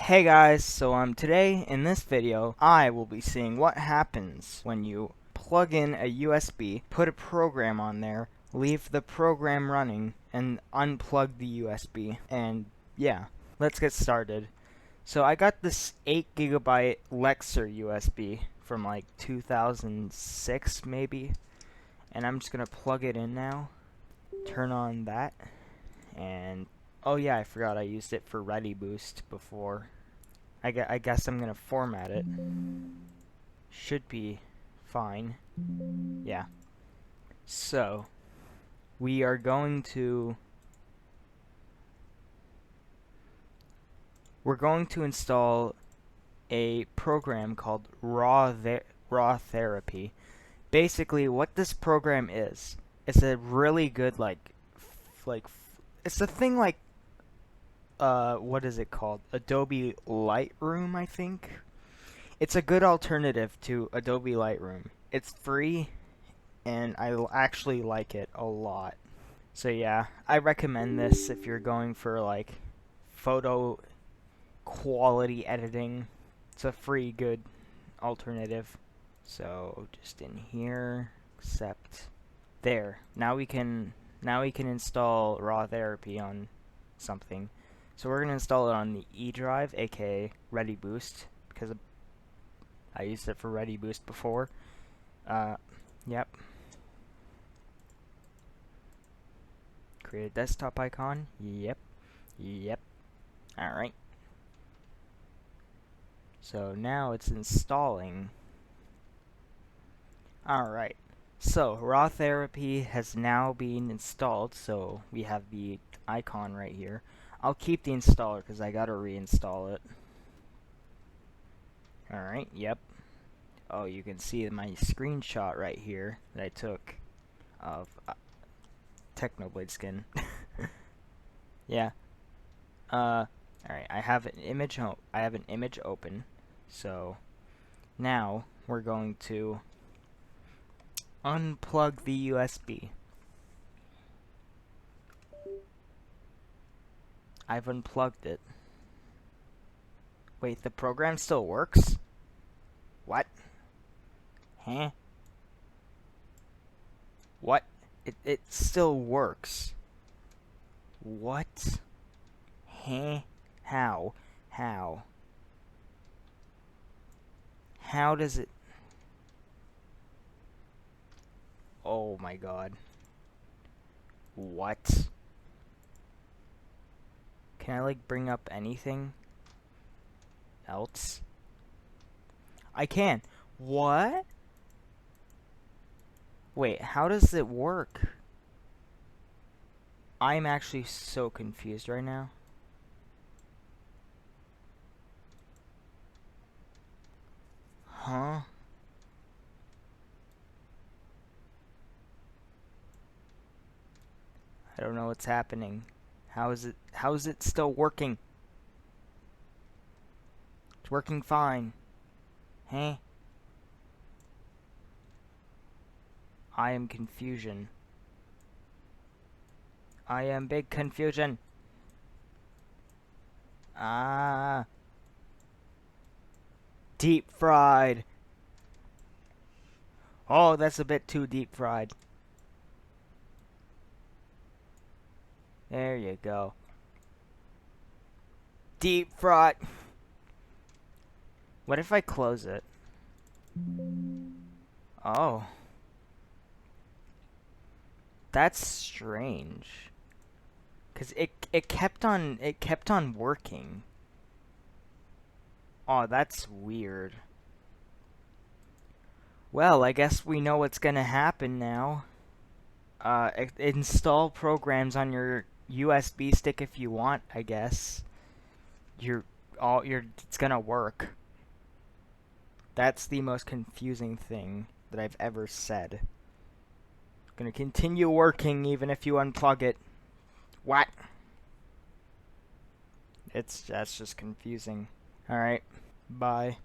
Hey guys, so today in this video I will be seeing what happens when you plug in a USB, put a program on there, leave the program running, and unplug the USB. And yeah, let's get started. So I got this 8GB Lexer USB from like 2006 maybe, and I'm just gonna plug it in now, turn on that, and oh yeah, I forgot I used it for Ready Boost before. I guess I'm gonna format it. Should be fine. Yeah. So, we are going to... We're going to install a program called Raw Therapy. Basically, what this program is, it's a really good, it's a thing like, what is it called? Adobe Lightroom, I think? It's a good alternative to Adobe Lightroom. It's free, and I actually like it a lot. So yeah, I recommend this if you're going for like photo quality editing. It's a free good alternative. So just in here, accept. There. Now we can install Raw Therapy on something. So we're gonna install it on the E drive, aka Ready Boost, because I used it for Ready Boost before. Yep. Create a desktop icon. Yep. Alright. So now it's installing. Alright. So Raw Therapy has now been installed, so we have the icon right here. I'll keep the installer because I gotta reinstall it. Alright, yep. Oh, you can see my screenshot right here that I took of Technoblade skin. Yeah. Alright, I have an image open. So now we're going to unplug the USB. I've unplugged it. Wait, the program still works? What? Huh? What? It still works. What? Huh? How? How does it... Oh my god. What? Can I like bring up anything else? I can. What? Wait, how does it work? I'm actually so confused right now. Huh? I don't know what's happening. How is it still working? It's working fine. Huh? I am confusion. I am big confusion. Ah. Deep fried. Oh, that's a bit too deep fried. There you go. Deep fried. What if I close it? Oh. That's strange. 'Cause it kept on working. Oh, that's weird. Well, I guess we know what's gonna happen now. Install programs on your USB stick if you want, I guess. It's gonna work. That's the most confusing thing that I've ever said. Gonna continue working even if you unplug it. What? That's just confusing. Alright, bye.